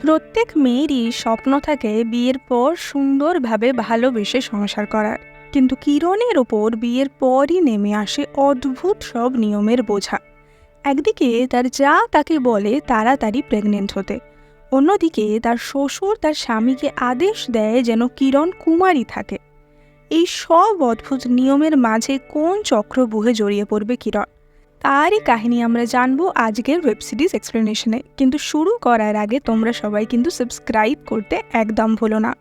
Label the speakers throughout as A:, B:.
A: প্রত্যেক মেয়েরই স্বপ্ন থাকে বিয়ের পর সুন্দরভাবে ভালোবেসে সংসার করার। কিন্তু কিরণের ওপর বিয়ের পরই নেমে আসে অদ্ভুত সব নিয়মের বোঝা। একদিকে তার যা তাকে বলে তাড়াতাড়ি প্রেগনেন্ট হতে, অন্যদিকে তার শ্বশুর তার স্বামীকে আদেশ দেয় যেন কিরণ কুমারী থাকে। এই সব অদ্ভুত নিয়মের মাঝে কোন চক্রব্যূহে জড়িয়ে পড়বে কিরণ, তারই কাহিনী আমরা জানবো আজকের ওয়েব সিরিজ এক্সপ্লেনেশনে। কিন্তু শুরু করার আগে তোমরা সবাই কিন্তু সাবস্ক্রাইব করতে একদম ভুলো না।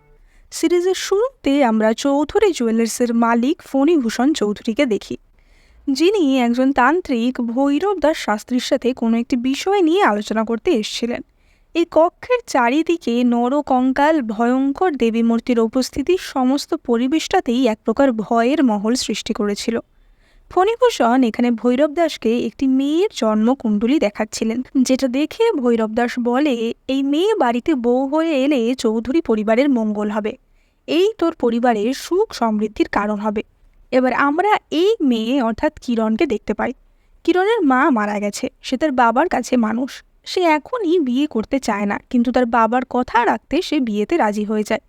A: সিরিজের শুরুতে আমরা চৌধুরী জুয়েলার্সের মালিক ফণীভূষণ চৌধুরীকে দেখি, যিনি একজন তান্ত্রিক ভৈরব দাস শাস্ত্রীর সাথে কোনো একটি বিষয় নিয়ে আলোচনা করতে এসেছিলেন। এই কক্ষের চারিদিকে নরকঙ্কাল ভয়ঙ্কর দেবী মূর্তির উপস্থিতি সমস্ত পরিবেশটাতেই এক প্রকার ভয়ের মহল সৃষ্টি করেছিল। ফণীভূষণ এখানে ভৈরব দাসকে একটি মেয়ের জন্মকুণ্ডলী দেখাচ্ছিলেন, যেটা দেখে ভৈরব দাস বলে, এই মেয়ে বাড়িতে বউ হয়ে এলে চৌধুরী পরিবারের মঙ্গল হবে, এই তোর পরিবারের সুখ সমৃদ্ধির কারণ হবে। এবার আমরা এই মেয়ে অর্থাৎ কিরণকে দেখতে পাই। কিরণের মা মারা গেছে, সে তার বাবার কাছে মানুষ। সে এখনই বিয়ে করতে চায় না, কিন্তু তার বাবার কথা রাখতে সে বিয়েতে রাজি হয়ে যায়।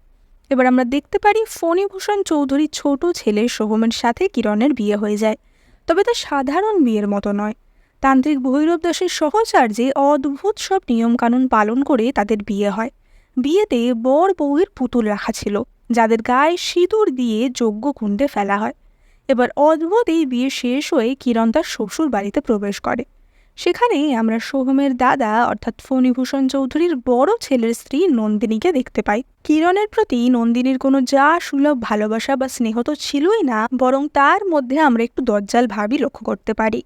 A: এবার আমরা দেখতে পারি ফণীভূষণ চৌধুরীর ছোট ছেলে সোহমের সাথে কিরণের বিয়ে হয়ে যায়, তবে তা সাধারণ বিয়ের মতো নয়। তান্ত্রিক ভৈরব দাসের সহচার্যে অদ্ভুত সব নিয়মকানুন পালন করে তাদের বিয়ে হয়। বিয়েতে বর বউয়ের পুতুল রাখা ছিল, যাদের গায়ে সিঁদুর দিয়ে যজ্ঞকুণ্ডে ফেলা হয়। এবার অদ্ভুত এই বিয়ে শেষ হয়ে কিরণ তার শ্বশুর বাড়িতে প্রবেশ করে। সেখানে আমরা সোহমের দাদা অর্থাৎ ফণীভূষণ চৌধুরীর বড় ছেলের স্ত্রী নন্দিনীকে দেখতে পাই। কিরণের প্রতি নন্দিনীর কোনো যা সুলভ ভালোবাসা বা স্নেহ তো ছিলই না, বরং তার মধ্যে আমরা একটু দজ্জাল ভাবই লক্ষ্য করতে পারি।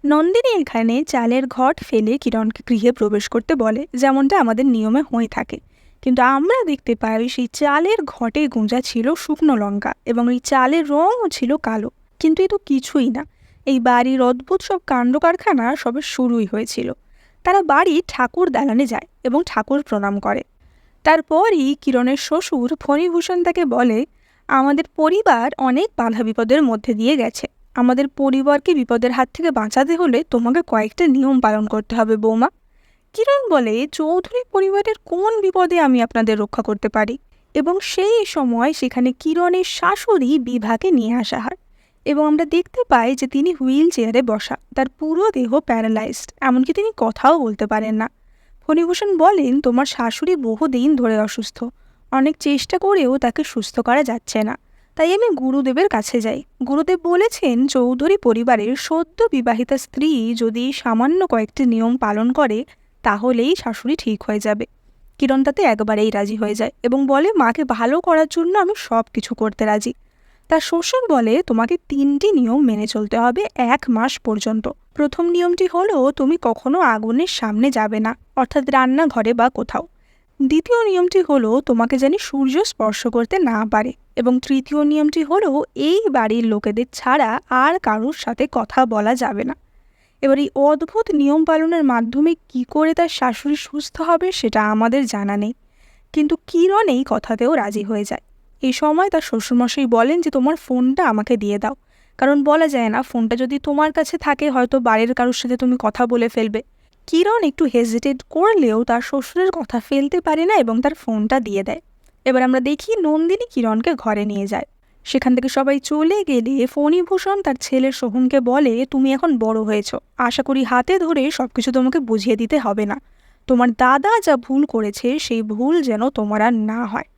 A: নন্দিনী এখানে চালের ঘট ফেলে কিরণকে গৃহে প্রবেশ করতে বলে, যেমনটা আমাদের নিয়মে হয়ে থাকে। কিন্তু আমরা দেখতে পাই সেই চালের ঘটে গোঁজা ছিল শুকনো লঙ্কা, এবং এই চালের রঙও ছিল কালো। কিন্তু এ তো কিছুই না, এই বাড়ির অদ্ভুত সব কাণ্ড কারখানা সবে শুরুই হয়েছিল। তারা বাড়ির ঠাকুর দালানে যায় এবং ঠাকুর প্রণাম করে। তারপরই কিরণের শ্বশুর ফণীভূষণ তাকে বলে, আমাদের পরিবার অনেক বাধা বিপদের মধ্যে দিয়ে গেছে, আমাদের পরিবারকে বিপদের হাত থেকে বাঁচাতে হলে তোমাকে কয়েকটা নিয়ম পালন করতে হবে বৌমা। কিরণ বলে, চৌধুরী পরিবারের কোন বিপদে আমি আপনাদের রক্ষা করতে পারি? এবং সেই সময় সেখানে কিরণের শাশুড়ি বিভাকে নিয়ে আসা হয়, এবং আমরা দেখতে পাই যে তিনি হুইল চেয়ারে বসা, তার পুরো দেহ প্যারালাইজড, এমনকি তিনি কথাও বলতে পারেন না। ফণীভূষণ বলেন, তোমার শাশুড়ি বহুদিন ধরে অসুস্থ, অনেক চেষ্টা করেও তাকে সুস্থ করা যাচ্ছে না, তাই আমি গুরুদেবের কাছে যাই। গুরুদেব বলেছেন, চৌধুরী পরিবারের সদ্য বিবাহিতা স্ত্রী যদি সামান্য কয়েকটি নিয়ম পালন করে তাহলেই শাশুড়ি ঠিক হয়ে যাবে। কিরণ তাতে একবারেই রাজি হয়ে যায় এবং বলে, মাকে ভালো করার জন্য আমি সব কিছু করতে রাজি। তার শ্বশুর বলে, তোমাকে 3টি নিয়ম মেনে চলতে হবে 1 মাস পর্যন্ত। প্রথম নিয়মটি হলো, তুমি কখনো আগুনের সামনে যাবে না, অর্থাৎ রান্নাঘরে বা কোথাও। দ্বিতীয় নিয়মটি হলো, তোমাকে যেন সূর্য স্পর্শ করতে না পারে। এবং তৃতীয় নিয়মটি হলো, এই বাড়ির লোকেদের ছাড়া আর কারোর সাথে কথা বলা যাবে না। এবার এই অদ্ভুত নিয়ম পালনের মাধ্যমে কি করে তার শাশুড়ি সুস্থ হবে সেটা আমাদের জানা নেই, কিন্তু কিরণ এই কথাতেও রাজি হয়ে যায়। এই সময় তার শ্বশুরমশাই বলেন যে, তোমার ফোনটা আমাকে দিয়ে দাও, কারণ বলা যায় না, ফোনটা যদি তোমার কাছে থাকে হয়তো বাড়ির কারোর সাথে তুমি কথা বলে ফেলবে। কিরণ একটু হেজিটেট করলেও তার শ্বশুরের কথা ফেলতে পারে না এবং তার ফোনটা দিয়ে দেয়। এবার আমরা দেখি নন্দিনী কিরণকে ঘরে নিয়ে যায়। সেখান থেকে সবাই চলে গেলে ফণীভূষণ তার ছেলে সোহমকে বলে, তুমি এখন বড় হয়েছ, আশা করি হাতে ধরে সবকিছু তোমাকে বুঝিয়ে দিতে হবে না। তোমার দাদা যা ভুল করেছে সেই ভুল যেন তোমার আর না হয়।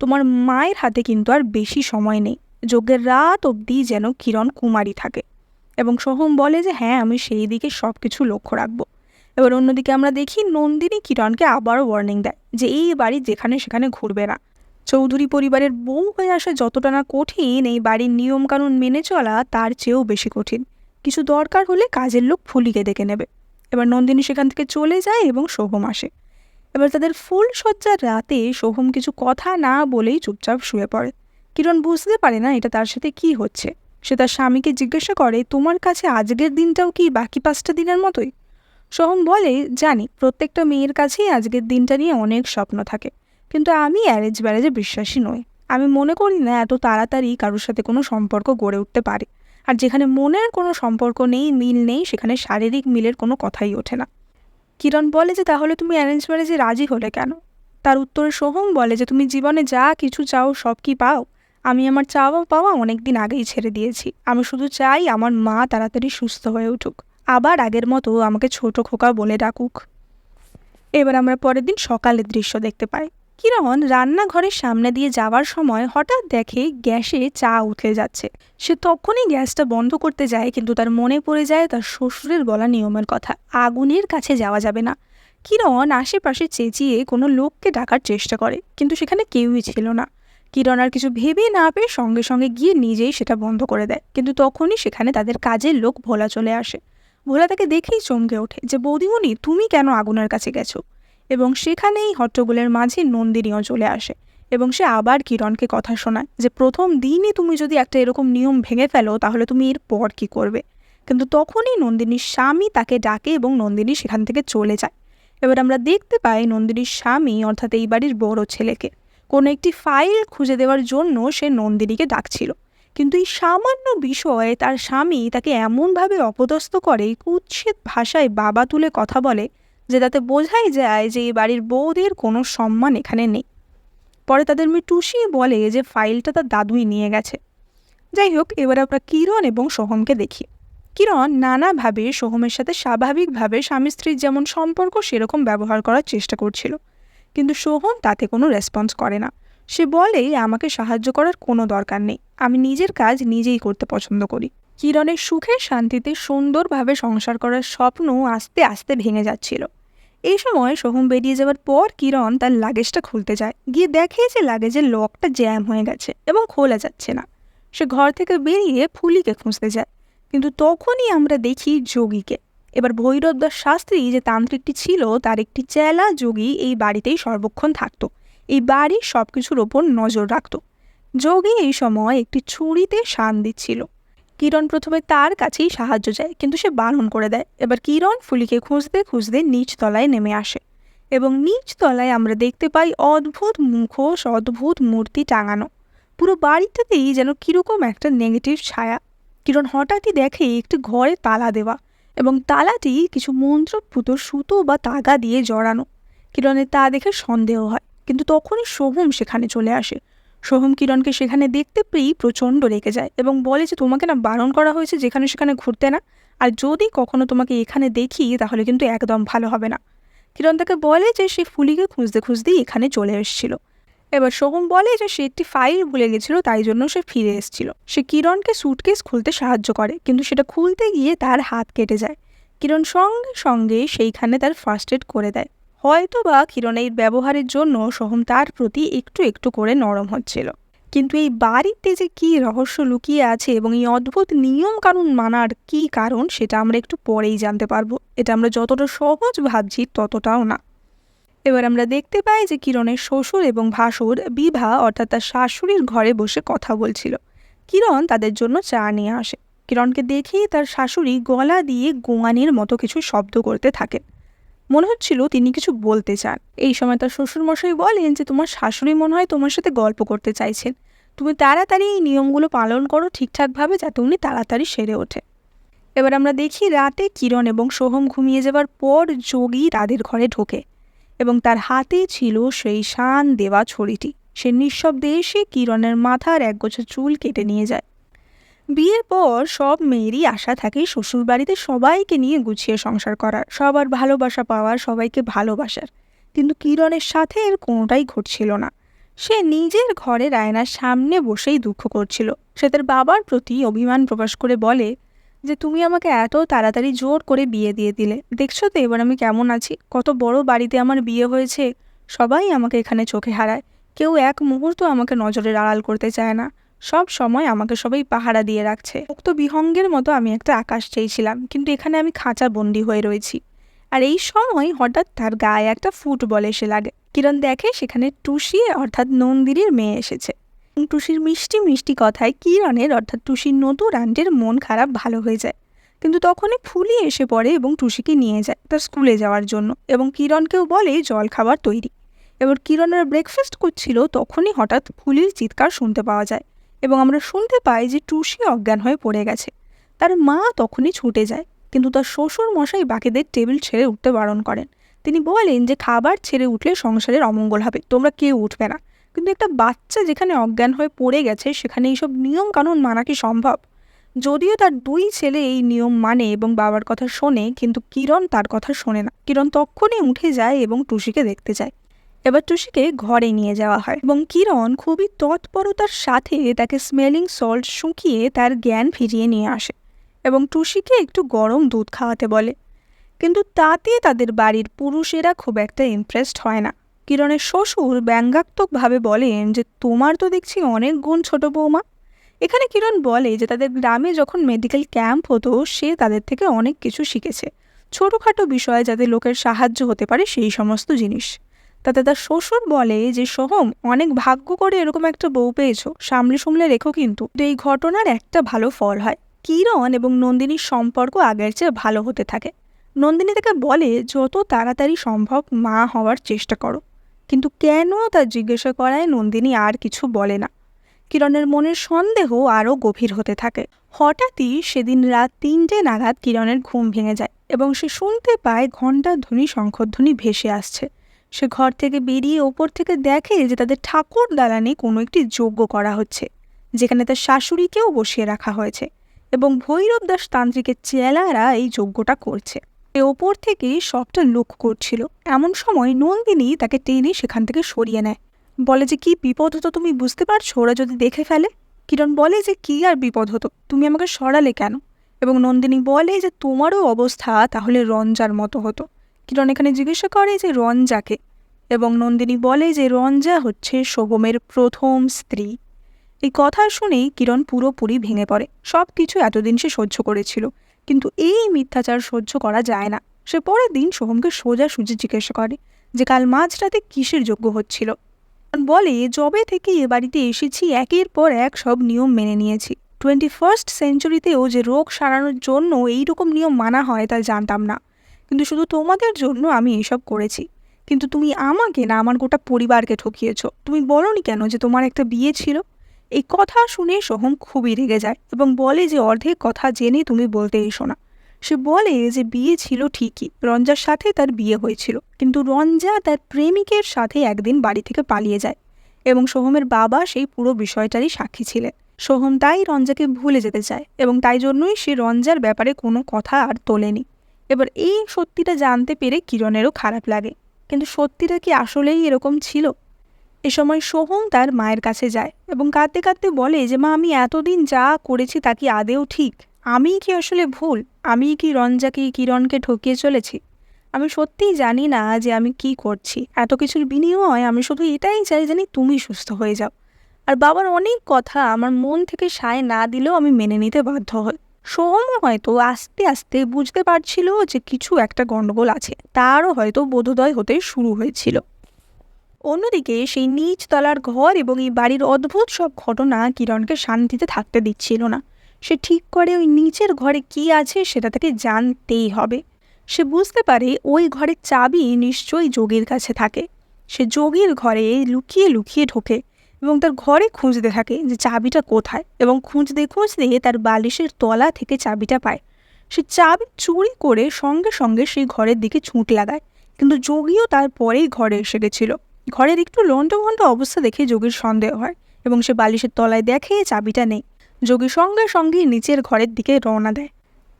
A: তোমার মায়ের হাতে কিন্তু আর বেশি সময় নেই, যজ্ঞের রাত অবধি যেন কিরণ কুমারী থাকে। এবং সোহম বলে যে হ্যাঁ, আমি সেই দিকে সব কিছু লক্ষ্য রাখবো। এবার অন্যদিকে আমরা দেখি নন্দিনী কিরণকে আবারও ওয়ার্নিং দেয় যে এই বাড়ি যেখানে সেখানে ঘুরবে না। চৌধুরী পরিবারের বউ হয়ে আসা যতটা না কঠিন, এই বাড়ির নিয়মকানুন মেনে চলা তার চেয়েও বেশি কঠিন। কিছু দরকার হলে কাজের লোক ফুলিকে ডেকে নেবে। এবার নন্দিনী সেখান থেকে চলে যায় এবং সোহম আসে। এবার তাদের ফুল সজ্জার রাতে সোহম কিছু কথা না বলেই চুপচাপ শুয়ে পড়ে। কিরণ বুঝতে পারে না এটা তার সাথে কি হচ্ছে। সে তার স্বামীকে জিজ্ঞাসা করে, তোমার কাছে আজকের দিনটাও কি বাকি 5টা দিনের মতোই? সোহম বলে, জানি প্রত্যেকটা মেয়ের কাছেই আজকের দিনটা নিয়ে অনেক স্বপ্ন থাকে, কিন্তু আমি অ্যারেঞ্জ ম্যারেজে বিশ্বাসী নই। আমি মনে করি না এত তাড়াতাড়ি কারোর সাথে কোনো সম্পর্ক গড়ে উঠতে পারে। আর যেখানে মনের কোনো সম্পর্ক নেই, মিল নেই, সেখানে শারীরিক মিলের কোনো কথাই ওঠে না। কিরণ বলে যে, তাহলে তুমি অ্যারেঞ্জ ম্যারেজে রাজি হলে কেন? তার উত্তরে সোহম বলে যে তুমি জীবনে যা কিছু চাও সব কি পাও? আমি আমার চাওয়া পাওয়া অনেকদিন আগেই ছেড়ে দিয়েছি। আমি শুধু চাই আমার মা তাড়াতাড়ি সুস্থ হয়ে উঠুক, আবার আগের মতো আমাকে ছোট খোকা বলে ডাকুক। এবার আমরা পরের দিন সকালের দৃশ্য দেখতে পাই। কিরণ রান্নাঘরের সামনে দিয়ে যাওয়ার সময় হঠাৎ দেখে গ্যাসে চা উঠে যাচ্ছে। সে তখনই গ্যাসটা বন্ধ করতে যায়, কিন্তু তার মনে পড়ে যায় তার শ্বশুরের বলা নিয়মের কথা, আগুনের কাছে যাওয়া যাবে না। কিরণ আশেপাশে চেঁচিয়ে কোনো লোককে ডাকার চেষ্টা করে, কিন্তু সেখানে কেউই ছিল না। কিরণ আর কিছু ভেবে না পেয়ে সঙ্গে সঙ্গে গিয়ে নিজেই সেটা বন্ধ করে দেয়, কিন্তু তখনই সেখানে তাদের কাজের লোক ভোলা চলে আসে। ভোলা তাকে দেখেই চমকে ওঠে যে বৌদিমণি, তুমি কেন আগুনের কাছে গেছো? এবং সেখানেই হট্টগোলের মাঝে নন্দিনীও চলে আসে এবং সে আবার কিরণকে কথা শোনায় যে প্রথম দিনই তুমি যদি একটা এরকম নিয়ম ভেঙে ফেলো তাহলে তুমি এর পর কী করবে। কিন্তু তখনই নন্দিনীর স্বামী তাকে ডাকে এবং নন্দিনী সেখান থেকে চলে যায়। এবার আমরা দেখতে পাই নন্দিনীর স্বামী অর্থাৎ এই বাড়ির বড় ছেলেকে কোনো একটি ফাইল খুঁজে দেওয়ার জন্য সে নন্দিনীকে ডাকছিল, কিন্তু এই সামান্য বিষয়ে তার স্বামী তাকে এমনভাবে অপদস্থ করে, কুৎসিত ভাষায় বাবা তুলে কথা বলে যে তাতে বোঝাই যায় যে এই বাড়ির বউদের কোনো সম্মান এখানে নেই। পরে তাদের মেয়ে টুসি বলে যে ফাইলটা তার দাদুই নিয়ে গেছে। যাই হোক, এবার আমরা কিরণ এবং সোহমকে দেখি। কিরণ নানাভাবে সোহমের সাথে স্বাভাবিকভাবে স্বামী স্ত্রীর যেমন সম্পর্ক সেরকম ব্যবহার করার চেষ্টা করছিল, কিন্তু সোহম তাতে কোনো রেসপন্স করে না। সে বলে আমাকে সাহায্য করার কোনো দরকার নেই, আমি নিজের কাজ নিজেই করতে পছন্দ করি। কিরণের সুখে শান্তিতে সুন্দরভাবে সংসার করার স্বপ্ন আস্তে আস্তে ভেঙে যাচ্ছিল। এই সময় সোহম বেরিয়ে যাওয়ার পর কিরণ তার লাগেজটা খুলতে যায়, গিয়ে দেখে যে লাগেজের লকটা জ্যাম হয়ে গেছে এবং খোলা যাচ্ছে না। সে ঘর থেকে বেরিয়ে ফুলিকে খুঁজতে যায়, কিন্তু তখনই আমরা দেখি যোগীকে। এবার ভৈরব দাস শাস্ত্রী যে তান্ত্রিকটি ছিল তার একটি চেলা যোগী এই বাড়িতেই সর্বক্ষণ থাকতো, এই বাড়ির সব কিছুর ওপর নজর রাখত। যোগী এই সময় একটি ছুরিতে শান দিচ্ছিল। কিরণ প্রথমে তার কাছেই সাহায্য চায়, কিন্তু সে বারণ করে দেয়। এবার কিরণ ফুলিকে খুঁজতে খুঁজতে নিচ তলায় নেমে আসে এবং নিচ তলায় আমরা দেখতে পাই অদ্ভুত মুখোশ, অদ্ভুত মূর্তি টাঙানো। পুরো বাড়িটাতেই যেন কিরকম একটা নেগেটিভ ছায়া। কিরণ হঠাৎই দেখে একটি ঘরে তালা দেওয়া এবং তালাটি কিছু মন্ত্রপুত সুতো বা তাগা দিয়ে জড়ানো। কিরণের তা দেখে সন্দেহ হয়, কিন্তু তখনই সোহম সেখানে চলে আসে। সোহম কিরণকে সেখানে দেখতে পেয়েই প্রচণ্ড রেগে যায় এবং বলে যে তোমাকে না বারণ করা হয়েছে যেখানে সেখানে ঘুরতে না, আর যদি কখনো তোমাকে এখানে দেখি তাহলে কিন্তু একদম ভালো হবে না। কিরণ তাকে বলে যে সে ফুলিকে খুঁজতে খুঁজতেই এখানে চলে এসেছিল। এবার সোহম বলে যে সে একটি ফাইল ভুলে গেছিল, তাই জন্য সে ফিরে এসেছিল। সে কিরণকে সুটকেস খুলতে সাহায্য করে, কিন্তু সেটা খুলতে গিয়ে তার হাত কেটে যায়। কিরণ সঙ্গে সঙ্গে সেইখানে তার ফার্স্ট এড করে দেয়। হয়তো বা কিরণের ব্যবহারের জন্য সোহম তার প্রতি একটু একটু করে নরম হচ্ছিল, কিন্তু এই বাড়িতে যে কী রহস্য লুকিয়ে আছে এবং এই অদ্ভুত নিয়ম কানুন মানার কী কারণ সেটা আমরা একটু পরেই জানতে পারবো। এটা আমরা যতটা সহজ ভাবছি ততটাও না। এবার আমরা দেখতে পাই যে কিরণের শ্বশুর এবং ভাসুর বিভা অর্থাৎ তার শাশুড়ির ঘরে বসে কথা বলছিল। কিরণ তাদের জন্য চা নিয়ে আসে। কিরণকে দেখেই তার শাশুড়ি গলা দিয়ে গোয়ানির মতো কিছু শব্দ করতে থাকেন। মনে হচ্ছিল তিনি কিছু বলতে চান। এই সময় তার শ্বশুরমশাই বলেন যে তোমার শাশুড়ি মনে হয় তোমার সাথে গল্প করতে চাইছেন, তুমি তাড়াতাড়ি এই নিয়মগুলো পালন করো ঠিকঠাকভাবে যাতে উনি তাড়াতাড়ি সেরে ওঠে। এবার আমরা দেখি রাতে কিরণ এবং সোহম ঘুমিয়ে যাবার পর যোগী তাদের ঘরে ঢোকে এবং তার হাতে ছিল সেই শান দেওয়া ছড়িটি। সে নিঃশব্দে এসে কিরণের মাথার একগোছা চুল কেটে নিয়ে যায়। বিয়ের পর সব মেয়েরই আশা থাকে শ্বশুরবাড়িতে সবাইকে নিয়ে গুছিয়ে সংসার করার, সবার ভালোবাসা পাওয়ার, সবাইকে ভালোবাসার, কিন্তু কিরণের সাথে এর কোনোটাই ঘটছিল না। সে নিজের ঘরের আয়নার সামনে বসেই দুঃখ করছিল। সে তার বাবার প্রতি অভিমান প্রকাশ করে বলে যে তুমি আমাকে এত তাড়াতাড়ি জোর করে বিয়ে দিয়ে দিলে, দেখছো তো এবার আমি কেমন আছি, কত বড় বাড়িতে আমার বিয়ে হয়েছে, সবাই আমাকে এখানে চোখে হারায়, কেউ এক মুহূর্ত আমাকে নজরের আড়াল করতে চায় না, সব সময় আমাকে সবাই পাহারা দিয়ে রাখছে। উক্ত বিহঙ্গের মতো আমি একটা আকাশ চেয়েছিলাম, কিন্তু এখানে আমি খাঁচা বন্দি হয়ে রয়েছি। আর এই সময় হঠাৎ তার গায়ে একটা ফুটবল এসে লাগে। কিরণ দেখে সেখানে টুসি অর্থাৎ নন্দিনীর মেয়ে এসেছে। টুসির মিষ্টি মিষ্টি কথায় কিরণের অর্থাৎ টুসির নতুন আন্টির মন খারাপ ভালো হয়ে যায়, কিন্তু তখনই ফুলি এসে পড়ে এবং টুসিকে নিয়ে যায় তার স্কুলে যাওয়ার জন্য এবং কিরণকেও বলে জল খাবার তৈরি। এবার কিরণের ব্রেকফাস্ট করছিল, তখনই হঠাৎ ফুলির চিৎকার শুনতে পাওয়া যায় এবং আমরা শুনতে পাই যে টুসি অজ্ঞান হয়ে পড়ে গেছে। তার মা তখনই ছুটে যায়, কিন্তু তার শ্বশুর মশাই বাকিদের টেবিল ছেড়ে উঠতে বারণ করেন। তিনি বলেন যে খাবার ছেড়ে উঠলে সংসারের অমঙ্গল হবে, তোমরা কেউ উঠবে না। কিন্তু একটা বাচ্চা যেখানে অজ্ঞান হয়ে পড়ে গেছে সেখানে এইসব নিয়ম কানুন মানা কি সম্ভব? যদিও তার দুই ছেলে এই নিয়ম মানে এবং বাবার কথা শোনে, কিন্তু কিরণ তার কথা শোনে না। কিরণ তখনই উঠে যায় এবং টুসিকে দেখতে যায়। এবার টুসিকে ঘরে নিয়ে যাওয়া হয় এবং কিরণ খুবই তৎপরতার সাথে তাকে স্মেলিং সল্ট শুকিয়ে তার জ্ঞান ফিরিয়ে নিয়ে আসে এবং টুসিকে একটু গরম দুধ খাওয়াতে বলে। কিন্তু তাতে তাদের বাড়ির পুরুষেরা খুব একটা ইমপ্রেসড হয় না। কিরণের শ্বশুর ব্যঙ্গাত্মকভাবে বলেন যে তোমার তো দেখছি অনেক গুণ ছোট বৌমা। এখানে কিরণ বলে যে তাদের গ্রামে যখন মেডিকেল ক্যাম্প হতো সে তাদের থেকে অনেক কিছু শিখেছে, ছোটোখাটো বিষয়ে যাতে লোকের সাহায্য হতে পারে সেই সমস্ত জিনিস। তাতে তার শ্বশুর বলে যে সোহম, অনেক ভাগ্য করে এরকম একটা বউ পেয়েছো, সামলে সামলে রেখো, কিন্তু এই ঘটনার একটা ভালো ফল হয়। কিরণ এবং নন্দিনীর সম্পর্ক আগের চেয়ে ভালো হতে থাকে। নন্দিনী তাকে বলে যত তাড়াতাড়ি সম্ভব মা হওয়ার চেষ্টা করো, কিন্তু কেন তা জিজ্ঞাসা করায় নন্দিনী আর কিছু বলে না। কিরণের মনের সন্দেহ আরও গভীর হতে থাকে। হঠাৎই সেদিন রাত 3টে নাগাদ কিরণের ঘুম ভেঙে যায় এবং সে শুনতে পায় ঘণ্টার ধ্বনি, শঙ্খধ্বনি ভেসে আসছে। সে ঘর থেকে বেরিয়ে ওপর থেকে দেখে যে তাদের ঠাকুর দালানে কোনো একটি যজ্ঞ করা হচ্ছে, যেখানে তার শাশুড়িকেও বসিয়ে রাখা হয়েছে এবং ভৈরব দাস তান্ত্রিকের চেলারা এই যজ্ঞটা করছে। সে ওপর থেকে সবটা লক্ষ্য করছিল। এমন সময় নন্দিনী তাকে টেনে সেখান থেকে সরিয়ে নেয়, বলে যে কি বিপদ হতো তুমি বুঝতে পারছো, ওরা যদি দেখে ফেলে। কিরণ বলে যে কি আর বিপদ হতো, তুমি আমাকে সরালে কেন? এবং নন্দিনী বলে যে তোমারও অবস্থা তাহলে রঞ্জার মতো হতো। কিরণ এখানে জিজ্ঞাসা করে যে রঞ্জাকে, এবং নন্দিনী বলে যে রঞ্জা হচ্ছে সোহমের প্রথম স্ত্রী। এই কথা শুনেই কিরণ পুরোপুরি ভেঙে পড়ে। সব কিছু এতদিন সে সহ্য করেছিল, কিন্তু এই মিথ্যাচার সহ্য করা যায় না। সে পরের দিন সোহমকে সোজাসুজি জিজ্ঞাসা করে যে কাল মাঝরাতে কিসের যজ্ঞ হচ্ছিল। বলে যবে থেকে এ বাড়িতে এসেছি একের পর এক সব নিয়ম মেনে নিয়েছি। 21st সেঞ্চুরিতেও যে রোগ সারানোর জন্য এইরকম নিয়ম মানা হয় তা জানতাম না, কিন্তু শুধু তোমাদের জন্য আমি এসব করেছি। কিন্তু তুমি আমাকে না, আমার গোটা পরিবারকে ঠকিয়েছ। তুমি বলোনি কেন যে তোমার একটা বিয়ে ছিল? এই কথা শুনে সোহম খুবই রেগে যায় এবং বলে যে অর্ধেক কথা জেনে তুমি বলতে এসো না। সে বলে যে বিয়ে ছিল ঠিকই, রঞ্জার সাথে তার বিয়ে হয়েছিল, কিন্তু রঞ্জা তার প্রেমিকের সাথে একদিন বাড়ি থেকে পালিয়ে যায় এবং সোহমের বাবা সেই পুরো বিষয়টারই সাক্ষী ছিলেন। সোহম তাই রঞ্জাকে ভুলে যেতে চায় এবং তাই জন্যই সে রঞ্জার ব্যাপারে কোনো কথা আর তোলেনি। এবার এই সত্যিটা জানতে পেরে কিরণেরও খারাপ লাগে, কিন্তু সত্যিটা কি আসলেই এরকম ছিল? এ সময় সোহম তার মায়ের কাছে যায় এবং কাঁদতে কাঁদতে বলে যে মা, আমি এতদিন যা করেছি তা কি আদেও ঠিক? আমিই কি আসলে ভুল? আমিই কি রঞ্জাকে, কিরণকে ঠকিয়ে চলেছি? আমি সত্যিই জানি না যে আমি কি করছি। এত কিছুর বিনিময়ে আমি শুধু এটাই চাই জানি তুমি সুস্থ হয়ে যাও। আর বাবার অনেক কথা আমার মন থেকে সায় না দিলেও আমি মেনে নিতে বাধ্য হই। সোহম হয়তো আস্তে আস্তে বুঝতে পারছিল যে কিছু একটা গণ্ডগোল আছে, তারও হয়তো বোধোদয় হতে শুরু হয়েছিল। অন্যদিকে সেই নিচ তলার ঘর এবং এই বাড়ির অদ্ভুত সব ঘটনা কিরণকে শান্তিতে থাকতে দিচ্ছিল না। সে ঠিক করে ওই নিচের ঘরে কি আছে সেটা তাকে জানতেই হবে। সে বুঝতে পারে ওই ঘরের চাবি নিশ্চয়ই যোগীর কাছে থাকে। সে যোগীর ঘরে লুকিয়ে লুকিয়ে ঢোকে এবং তার ঘরে খুঁজতে থাকে যে চাবিটা কোথায়, এবং খুঁজতে খুঁজতে তার বালিশের তলা থেকে চাবিটা পায়। সে চাবি চুরি করে সঙ্গে সঙ্গে সেই ঘরের দিকে ছুট লাগায়, কিন্তু যোগীও তারপরেই ঘরে এসে গেছিল। ঘরের একটু লন্ডভন্ড অবস্থা দেখে যোগীর সন্দেহ হয় এবং সে বালিশের তলায় দেখে চাবিটা নেই। যোগী সঙ্গে সঙ্গে নিচের ঘরের দিকে রওনা দেয়।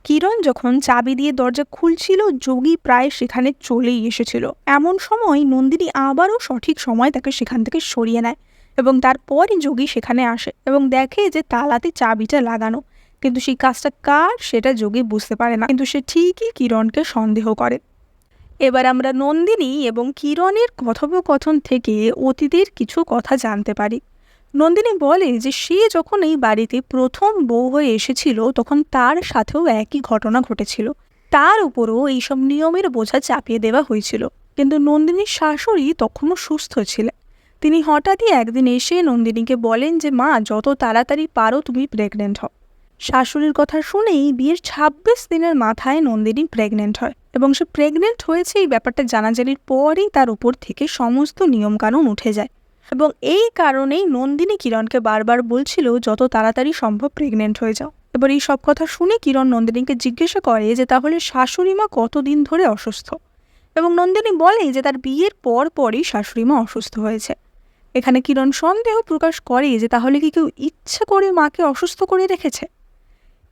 A: কিরণ যখন চাবি দিয়ে দরজা খুলছিল যোগী প্রায় সেখানে চলেই এসেছিল। এমন সময় নন্দিনী আবারও সঠিক সময় তাকে সেখান থেকে সরিয়ে নেয় এবং তারপরই যোগী সেখানে আসে এবং দেখে যে তালাতে চাবিটা লাগানো, কিন্তু সেই কাজটা কার সেটা যোগী বুঝতে পারে না, কিন্তু সে ঠিকই কিরণকে সন্দেহ করে। এবার আমরা নন্দিনী এবং কিরণের কথোপকথন থেকে অতীতের কিছু কথা জানতে পারি। নন্দিনী বলে যে সে যখন এই বাড়িতে প্রথম বউ হয়ে এসেছিল তখন তার সাথেও একই ঘটনা ঘটেছিল। তার উপরও এইসব নিয়মের বোঝা চাপিয়ে দেওয়া হয়েছিল, কিন্তু নন্দিনীর শাশুড়ি তখনও সুস্থ ছিলেন। তিনি হঠাৎই একদিন এসে নন্দিনীকে বলেন যে মা, যত তাড়াতাড়ি পারো তুমি প্রেগনেন্ট হও। শাশুড়ির কথা শুনেই বিয়ের 26 দিনের মাথায় নন্দিনী প্রেগনেন্ট হয় এবং সে প্রেগনেন্ট হয়েছে এই ব্যাপারটা জানাজানির পরই তার উপর থেকে সমস্ত নিয়মকানুন উঠে যায় এবং এই কারণেই নন্দিনী কিরণকে বারবার বলছিল যত তাড়াতাড়ি সম্ভব প্রেগনেন্ট হয়ে যাও। এবার এই সব কথা শুনে কিরণ নন্দিনীকে জিজ্ঞাসা করে যে তাহলে শাশুড়ি মা কতদিন ধরে অসুস্থ। এবং নন্দিনী বলে যে তার বিয়ের পরই শাশুড়িমা অসুস্থ হয়েছে। এখানে কিরণ সন্দেহ প্রকাশ করে যে তাহলে কি কেউ ইচ্ছা করে মাকে অসুস্থ করে রেখেছে।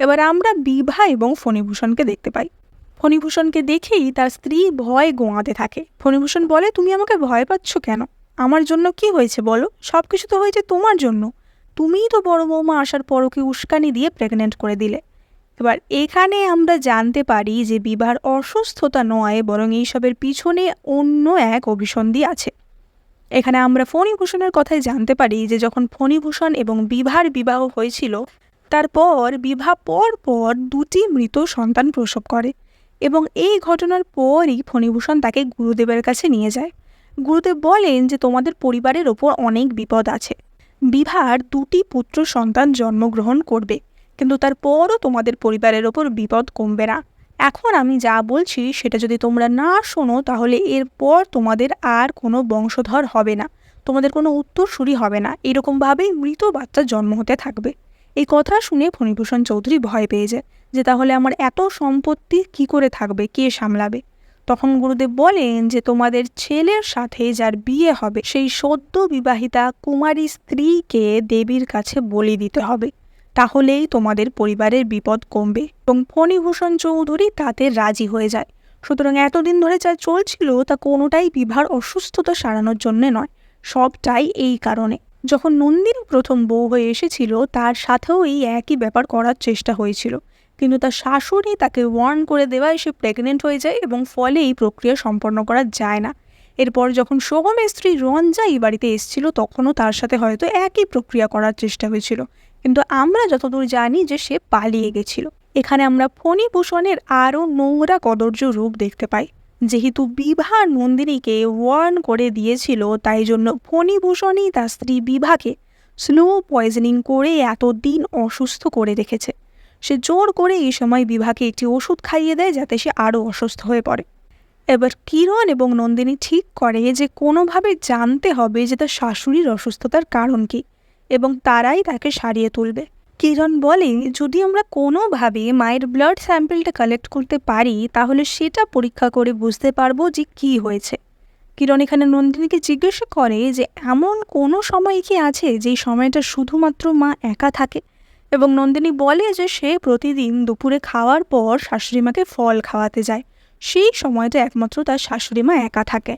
A: এবার আমরা বিভা এবং ফণিভূষণকে দেখতে পাই। ফণিভূষণকে দেখেই তার স্ত্রী ভয়ে গোঁয়াতে থাকে। ফণিভূষণ বলে, তুমি আমাকে ভয় পাচ্ছ কেন? আমার জন্য কি হয়েছে বলো? সব কিছু তো হয়েছে তোমার জন্য। তুমিই তো বড় বৌমা আসার পর ওকে উস্কানি দিয়ে প্রেগনেন্ট করে দিলে। এবার এখানে আমরা জানতে পারি যে বিভার অসুস্থতা নয়, বরং এইসবের পিছনে অন্য এক অভিসন্ধি আছে। এখানে আমরা ফণিভূষণের কথায় জানতে পারি যে যখন ফণিভূষণ এবং বিভার বিবাহ হয়েছিল, তারপর বিভা পর 2টি মৃত সন্তান প্রসব করে এবং এই ঘটনার পরই ফণিভূষণ তাকে গুরুদেবের কাছে নিয়ে যায়। গুরুদেব বলেন যে তোমাদের পরিবারের ওপর অনেক বিপদ আছে। বিভার 2টি পুত্র সন্তান জন্মগ্রহণ করবে, কিন্তু তারপরও তোমাদের পরিবারের ওপর বিপদ কমবে না। এখন আমি যা বলছি সেটা যদি তোমরা না শোনো, তাহলে এরপর তোমাদের আর কোনো বংশধর হবে না, তোমাদের কোনো উত্তরসূরি হবে না, এরকমভাবেই মৃত বাচ্চার জন্ম হতে থাকবে। এই কথা শুনে ফণিভূষণ চৌধুরী ভয় পেয়ে যায় যে তাহলে আমার এত সম্পত্তি কি করে থাকবে, কে সামলাবে? তখন গুরুদেব বলেন যে তোমাদের ছেলের সাথে যার বিয়ে হবে সেই সদ্য বিবাহিতা কুমারী স্ত্রীকে দেবীর কাছে বলি দিতে হবে, তাহলেই তোমাদের পরিবারের বিপদ কমবে। এবং ফণিভূষণ চৌধুরী তাতে রাজি হয়ে যায়। সুতরাং এতদিন ধরে যা চলছিল তা কোনোটাই বিভার অসুস্থতা সারানোর জন্য নয়, সবটাই এই কারণে। যখন নন্দিনী প্রথম বউ হয়ে এসেছিল, তার সাথেও এই একই ব্যাপার করার চেষ্টা হয়েছিল, কিন্তু তার শাশুড়ি তাকে ওয়ার্ন করে দেওয়ায় সে প্রেগনেন্ট হয়ে যায় এবং ফলে এই প্রক্রিয়া সম্পন্ন করা যায় না। এরপর যখন সোহমের স্ত্রী রঞ্জা এই বাড়িতে এসেছিল, তখনও তার সাথে হয়তো একই প্রক্রিয়া করার চেষ্টা হয়েছিল, কিন্তু আমরা যতদূর জানি যে সে পালিয়ে গেছিল। এখানে আমরা ফণিভূষণের আরও নোংরা কদর্য রূপ দেখতে পাই। যেহেতু বিভা নন্দিনীকে ওয়ার্ন করে দিয়েছিল, তাই জন্য ফণিভূষণই তার স্ত্রী বিভাকে স্লো পয়জনিং করে এতদিন অসুস্থ করে রেখেছে। সে জোর করে এই সময় বিভাকে একটি ওষুধ খাইয়ে দেয় যাতে সে আরও অসুস্থ হয়ে পড়ে। এবার কিরণ এবং নন্দিনী ঠিক করে যে কোনোভাবে জানতে হবে যে তার শাশুড়ির অসুস্থতার কারণ কী, এবং তারাই তাকে সারিয়ে তুলবে। কিরণ বলে, যদি আমরা কোনোভাবে মায়ের ব্লাড স্যাম্পেলটা কালেক্ট করতে পারি, তাহলে সেটা পরীক্ষা করে বুঝতে পারবো যে কী হয়েছে। কিরণ এখানে নন্দিনীকে জিজ্ঞাসা করে যে এমন কোনো সময় কি আছে যেই সময়টা শুধুমাত্র মা একা থাকে, এবং নন্দিনী বলে যে সে প্রতিদিন দুপুরে খাওয়ার পর শাশুড়িমাকে ফল খাওয়াতে যায়, সেই সময়টা একমাত্র তার শাশুড়িমা একা থাকে।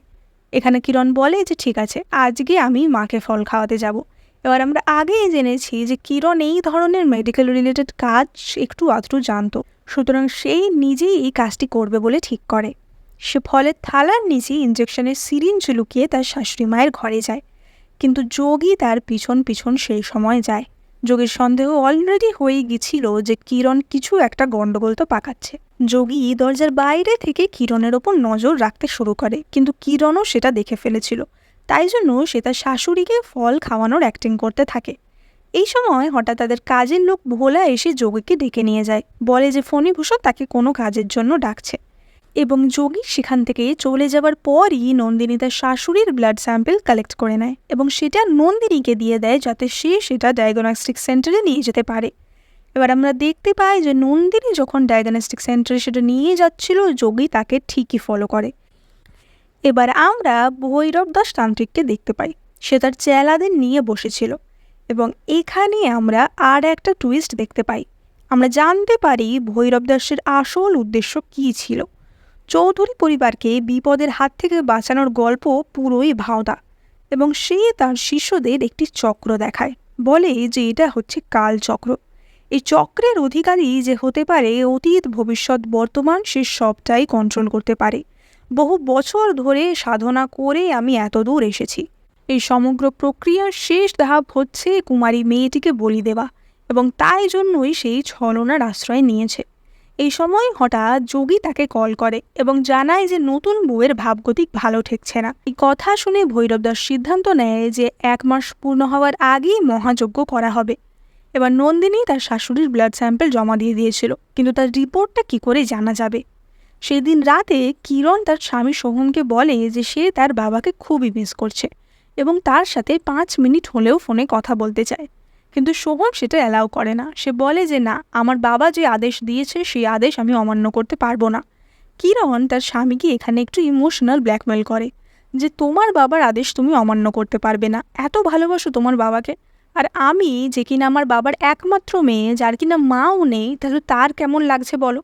A: এখানে কিরণ বলে যে ঠিক আছে, আজকে আমি মাকে ফল খাওয়াতে যাব। এবার আমরা আগেই জেনেছি যে কিরণ এই ধরনের মেডিকেল রিলেটেড কাজ একটু আধটু জানতো, সুতরাং সেই নিজেই এই কাজটি করবে বলে ঠিক করে। সে ফলের থালার নিচে ইঞ্জেকশনের সিরিঞ্জ লুকিয়ে তার শাশুড়ি মায়ের ঘরে যায়, কিন্তু যোগী তার পিছন সেই সময় যায়। যোগীর সন্দেহ অলরেডি হয়ে গেছিল যে কিরণ কিছু একটা গন্ডগোল তো পাকাচ্ছে। যোগী দরজার বাইরে থেকে কিরণের ওপর নজর রাখতে শুরু করে, কিন্তু কিরণও সেটা দেখে ফেলেছিল, তাই জন্য সে তার শাশুড়িকে ফল খাওয়ানোর অ্যাক্টিং করতে থাকে। এই সময় হঠাৎ তাদের কাজের লোক ভোলা এসে যোগীকে ডেকে নিয়ে যায়, বলে যে ফণিভূষণ তাকে কোনো কাজের জন্য ডাকছে। এবং যোগী সেখান থেকে চলে যাবার পরই নন্দিনী তার শাশুড়ির ব্লাড স্যাম্পেল কালেক্ট করে নেয় এবং সেটা নন্দিনীকে দিয়ে দেয় যাতে সে সেটা ডায়াগনস্টিক সেন্টারে নিয়ে যেতে পারে। এবার আমরা দেখতে পাই যে নন্দিনী যখন ডায়াগনস্টিক সেন্টারে সেটা নিয়ে যাচ্ছিল, যোগী তাকে ঠিকই ফলো করে। এবার আমরা ভৈরব দাস তান্ত্রিককে দেখতে পাই, সে তার চেলাদের নিয়ে বসেছিল, এবং এখানে আমরা আর একটা টুইস্ট দেখতে পাই। আমরা জানতে পারি ভৈরব দাসের আসল উদ্দেশ্য কী ছিল। চৌধুরী পরিবারকে বিপদের হাত থেকে বাঁচানোর গল্প পুরোই ভাওতা, এবং সে তার শিষ্যদের একটি চক্র দেখায়, বলে যে এটা হচ্ছে কালচক্র। এই চক্রের অধিকারী যে হতে পারে অতীত ভবিষ্যৎ বর্তমান, সে সবটাই কন্ট্রোল করতে পারে। বহু বছর ধরে সাধনা করে আমি এত দূর এসেছি। এই সমগ্র প্রক্রিয়ার শেষ ধাপ হচ্ছে কুমারী মেয়েটিকে বলি দেওয়া, এবং তাই জন্যই সেই ছলনার আশ্রয় নিয়েছে। এই সময় হঠাৎ যোগী তাকে কল করে এবং জানায় যে নতুন বউয়ের ভাবগতিক ভালো ঠেকছে না। এই কথা শুনে ভৈরব দাস সিদ্ধান্ত নেয় যে 1 মাস পূর্ণ হওয়ার আগেই মহাযজ্ঞ করা হবে। এবার নন্দিনী তার শাশুড়ির ব্লাড স্যাম্পেল জমা দিয়ে দিয়েছিল, কিন্তু তার রিপোর্টটা কি করে জানা যাবে? সেদিন রাতে কিরণ তার স্বামী সোহমকে বলে যে সে তার বাবাকে খুবই মিস করছে এবং তার সাথে 5 মিনিট হলেও ফোনে কথা বলতে চায়, কিন্তু সোহম সেটা অ্যালাউ করে না। সে বলে যে না, আমার বাবা যে আদেশ দিয়েছে সেই আদেশ আমি অমান্য করতে পারবো না। কিরণ তার স্বামীকে এখানে একটু ইমোশনাল ব্ল্যাকমেল করে যে তোমার বাবার আদেশ তুমি অমান্য করতে পারবে না, এত ভালোবাসো তোমার বাবাকে, আর আমি যে কিনা আমার বাবার একমাত্র মেয়ে, যার কিনা মাও নেই, তাহলে তার কেমন লাগছে বলো।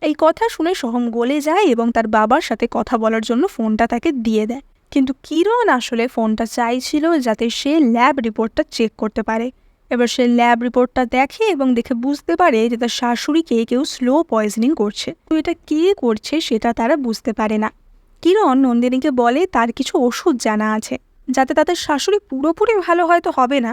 A: এই কথা শুনে সোহম গলে যায় এবং তার বাবার সাথে কথা বলার জন্য ফোনটা তাকে দিয়ে দেয়। কিন্তু কিরণ আসলে ফোনটা চাইছিল যাতে সে ল্যাব রিপোর্টটা চেক করতে পারে। এবার সে ল্যাব রিপোর্টটা দেখে এবং দেখে বুঝতে পারে যে তার শাশুড়িকে কেউ স্লো পয়জনিং করছে। তো এটা কে করছে সেটা তারা বুঝতে পারে না। কিরণ নন্দিনীকে বলে তার কিছু ওষুধ জানা আছে, যাতে তাদের শাশুড়ি পুরোপুরি ভালো হয়তো হবে না,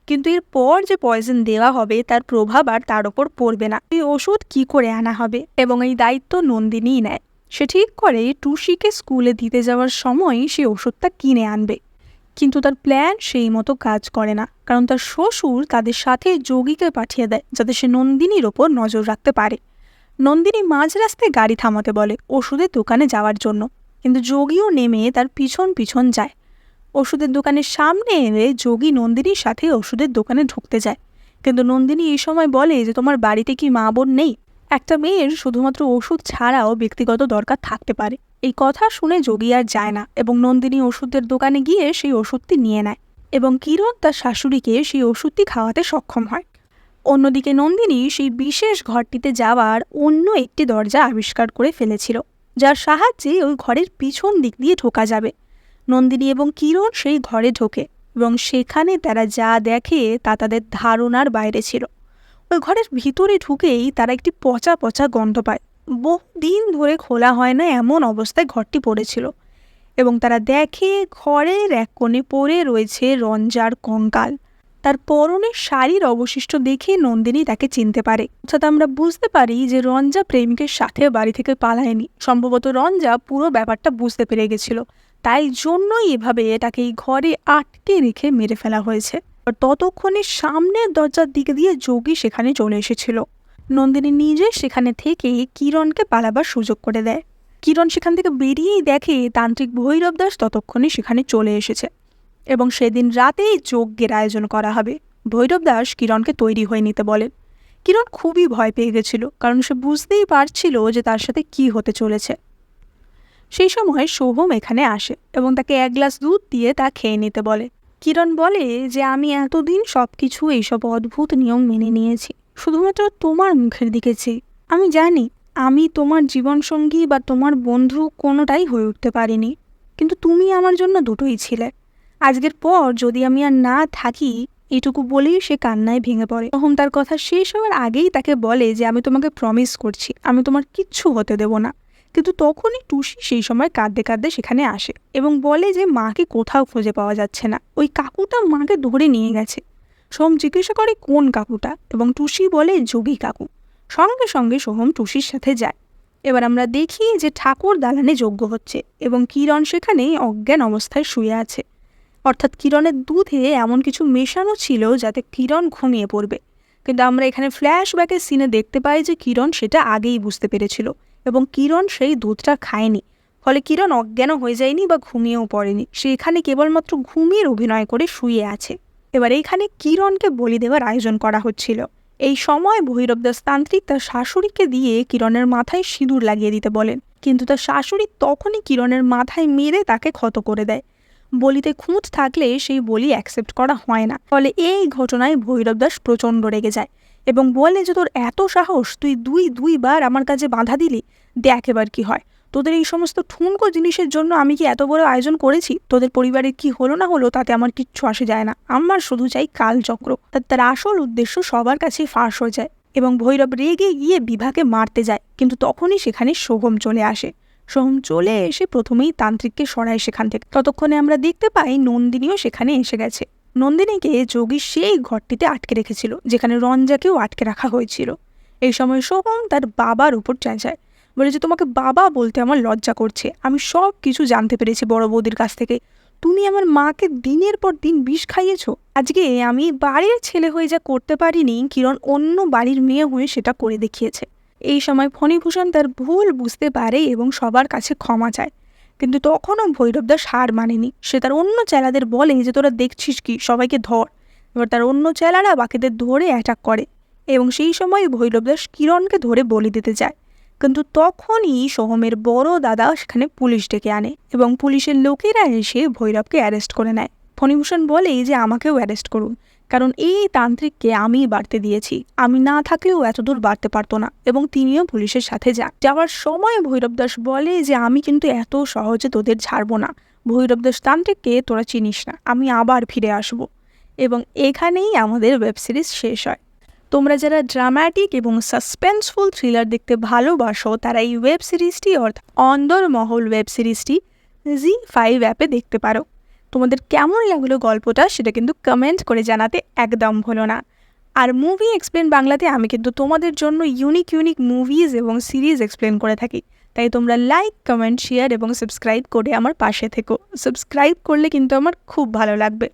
A: কিন্তু এর পর যে পয়জন দেওয়া হবে তার প্রভাব আর তার ওপর পড়বে না। এই ওষুধ কি করে আনা হবে এবং এই দায়িত্ব নন্দিনীই নেয়। সে ঠিক করে টুসিকে স্কুলে দিতে যাওয়ার সময় সে ওষুধটা কিনে আনবে, কিন্তু তার প্ল্যান সেই মতো কাজ করে না, কারণ তার শ্বশুর তাদের সাথে যোগীকে পাঠিয়ে দেয় যাতে সে নন্দিনীর ওপর নজর রাখতে পারে। নন্দিনী মাঝ রাস্তায় গাড়ি থামাতে বলে ওষুধের দোকানে যাওয়ার জন্য, কিন্তু যোগীও নেমে তার পিছন পিছন যায়। ওষুধের দোকানের সামনে এলে যোগী নন্দিনীর সাথে ওষুধের দোকানে ঢুকতে যায়, কিন্তু নন্দিনী এই সময় বলে যে তোমার বাড়িতে কি মা বোন নেই? একটা মেয়ের শুধুমাত্র ওষুধ ছাড়াও ব্যক্তিগত দরকার থাকতে পারে। এই কথা শুনে যোগী আর যায় না এবং নন্দিনী ওষুধের দোকানে গিয়ে সেই ওষুধটি নিয়ে নেয় এবং কিরণ তার শাশুড়িকে সেই ওষুধটি খাওয়াতে সক্ষম হয়। অন্যদিকে নন্দিনী সেই বিশেষ ঘরটিতে যাওয়ার অন্য একটি দরজা আবিষ্কার করে ফেলেছিল, যার সাহায্যে ওই ঘরের পিছন দিক দিয়ে ঢোকা যাবে। নন্দিনী এবং কিরণ সেই ঘরে ঢোকে এবং সেখানে তারা যা দেখে তা তাদের ধারণার বাইরে ছিল। ওই ঘরের ভিতরে ঢুকেই তারা একটি পচা পচা গন্ধ পায়। বহুদিন ধরে খোলা হয় না এমন অবস্থায় ঘরটি পড়েছিল এবং তারা দেখে ঘরের এক কোণে পড়ে রয়েছে রঞ্জার কঙ্কাল। তার পরনের শাড়ির অবশিষ্ট দেখে নন্দিনী তাকে চিনতে পারে। অর্থাৎ আমরা বুঝতে পারি যে রঞ্জা প্রেমিকের সাথে বাড়ি থেকে পালায়নি। সম্ভবত রঞ্জা পুরো ব্যাপারটা বুঝতে পেরে গেছিল, তাই জন্যই এভাবে তাকে এই ঘরে আটকে রেখে মেরে ফেলা হয়েছে। ততক্ষণে সামনের দরজার দিকে দিয়ে যোগী সেখানে চলে এসেছিল। নন্দিনী নিজে সেখানে থেকে কিরণকে পালাবার সুযোগ করে দেয়। কিরণ সেখান থেকে বেরিয়েই দেখে তান্ত্রিক ভৈরব দাস ততক্ষণে সেখানে চলে এসেছে এবং সেদিন রাতেই যজ্ঞের আয়োজন করা হবে। ভৈরব দাস কিরণকে তৈরি হয়ে নিতে বলেন। কিরণ খুবই ভয় পেয়ে গেছিল, কারণ সে বুঝতেই পারছিল যে তার সাথে কি হতে চলেছে। সেই সময় সোহম এখানে আসে এবং তাকে এক গ্লাস দুধ দিয়ে তা খেয়ে নিতে বলে। কিরণ বলে যে আমি এতদিন সবকিছু এইসব অদ্ভুত নিয়ম মেনে নিয়েছি শুধুমাত্র তোমার মুখের দিকে চেয়ে। আমি জানি আমি তোমার জীবনসঙ্গী বা তোমার বন্ধু কোনোটাই হয়ে উঠতে পারিনি, কিন্তু তুমি আমার জন্য দুটোই ছিলে। আজকের পর যদি আমি আর না থাকি, এটুকু বলেই সে কান্নায় ভেঙে পড়ে। সোহম তার কথা শেষ হওয়ার আগেই তাকে বলে যে আমি তোমাকে প্রমিস করছি আমি তোমার কিচ্ছু হতে দেব না। কিন্তু তখনই টুসি সেই সময় কাঁদতে কাঁদতে সেখানে আসে এবং বলে যে মাকে কোথাও খুঁজে পাওয়া যাচ্ছে না, ওই কাকুটা মাকে ধরে নিয়ে গেছে। সোহম জিজ্ঞাসা করে কোন কাকুটা, এবং টুসি বলে যোগী কাকু। সঙ্গে সঙ্গে সোহম টুসির সাথে যায়। এবার আমরা দেখি যে ঠাকুর দালানে যজ্ঞ হচ্ছে এবং কিরণ সেখানে অজ্ঞান অবস্থায় শুয়ে আছে। অর্থাৎ কিরণের দুধে এমন কিছু মেশানো ছিল যাতে কিরণ ঘুমিয়ে পড়বে, কিন্তু আমরা এখানে ফ্ল্যাশব্যাকের সিনে দেখতে পাই যে কিরণ সেটা আগেই বুঝতে পেরেছিল এবং কিরণ সেই দুধটা খায়নি। ফলে কিরণ অজ্ঞানও হয়ে যায়নি বা ঘুমিয়েও পড়েনি, সে এখানে কেবলমাত্র ঘুমিয়ে অভিনয় করে শুয়ে আছে। এবার এইখানে কিরণকে বলি দেওয়ার আয়োজন করা হচ্ছিল। এই সময় ভৈরব দাস তান্ত্রিক তার শাশুড়িকে দিয়ে কিরণের মাথায় সিঁদুর লাগিয়ে দিতে বলেন, কিন্তু তার শাশুড়ি তখনই কিরণের মাথায় মেরে তাকে ক্ষত করে দেয়। বলিতে খুঁত থাকলে সেই বলি অ্যাকসেপ্ট করা হয় না। ফলে এই ঘটনায় ভৈরব দাস প্রচণ্ড রেগে যায় এবং বলে যে তোর এত সাহস, তুই দুইবার আমার কাছে বাধা দিলি, দেখ এবার কি হয়। তোদের এই সমস্ত ঠুনকো জিনিসের জন্য আমি কি এত বড় আয়োজন করেছি? তোদের পরিবারের কি হলো না হলো তাতে আমার কিচ্ছু আসে যায় না, আমার শুধু চাই কালচক্র। তার আসল উদ্দেশ্য সবার কাছে ফাঁস হয়ে যায় এবং ভৈরব রেগে গিয়ে বিভাকে মারতে যায়, কিন্তু তখনই সেখানে সোহম চলে আসে। সোহম চলে এসে প্রথমেই তান্ত্রিককে সরায় সেখান থেকে। ততক্ষণে আমরা দেখতে পাই নন্দিনীও সেখানে এসে গেছে। নন্দিনীকে যোগী সেই ঘরটিতে আটকে রেখেছিল যেখানে রঞ্জাকেও আটকে রাখা হয়েছিল। এই সময় সোহম তার বাবার উপর চেঁচায়, বলে যে তোমাকে বাবা বলতে আমার লজ্জা করছে, আমি সব কিছু জানতে পেরেছি বড় বৌদির কাছ থেকে। তুমি আমার মাকে দিনের পর দিন বিষ খাইয়েছো। আজকে আমি বাড়ির ছেলে হয়ে যা করতে পারিনি, কিরণ অন্য বাড়ির মেয়ে হয়ে সেটা করে দেখিয়েছে। এই সময় ফণীভূষণ তার ভুল বুঝতে পারে এবং সবার কাছে ক্ষমা চায়, কিন্তু তখনও ভৈরব দাস হার মানেনি। সে তার অন্য চেলাদের বলে যে তোরা দেখছিস কি, সবাইকে ধর। এবার তার অন্য চেলারা বাকিদের ধরে অ্যাটাক করে এবং সেই সময় ভৈরব দাস কিরণকে ধরে বলি দিতে যায়, কিন্তু তখনই সোহমের বড় দাদা সেখানে পুলিশ ডেকে আনে এবং পুলিশের লোকেরা এসে ভৈরবকে অ্যারেস্ট করে নেয়। ফণিভূষণ বলে যে আমাকেও অ্যারেস্ট করুন, কারণ এই তান্ত্রিককে আমিই বাড়তে দিয়েছি, আমি না থাকলেও এতদূর বাড়তে পারতো না, এবং তিনিও পুলিশের সাথে যাওয়ার সময় ভৈরব দাস বলে যে আমি কিন্তু এত সহজে তোদের ছাড়বো না, ভৈরব দাস তান্ত্রিককে তোরা চিনিস না, আমি আবার ফিরে আসব। এবং এখানেই আমাদের ওয়েব সিরিজ শেষ হয়। তোমরা যারা ড্রামাটিক এবং সাসপেন্সফুল থ্রিলার দেখতে ভালোবাসো তারা এই ওয়েব সিরিজটি অর্থাৎ অন্দরমহল ওয়েব সিরিজটি ZEE5 অ্যাপে দেখতে পারো। তোমাদের কেমন লাগলো গল্পটা সেটা কিন্তু কমেন্ট করে জানাতে একদম ভুলো না। আর মুভি এক্সপ্লেন বাংলাতে আমি কিন্তু তোমাদের জন্য ইউনিক মুভিজ এবং সিরিজ এক্সপ্লেন করে থাকি, তাই তোমরা লাইক, কমেন্ট, শেয়ার এবং সাবস্ক্রাইব করে আমার পাশে থেকো। সাবস্ক্রাইব করলে কিন্তু আমার খুব ভালো লাগবে।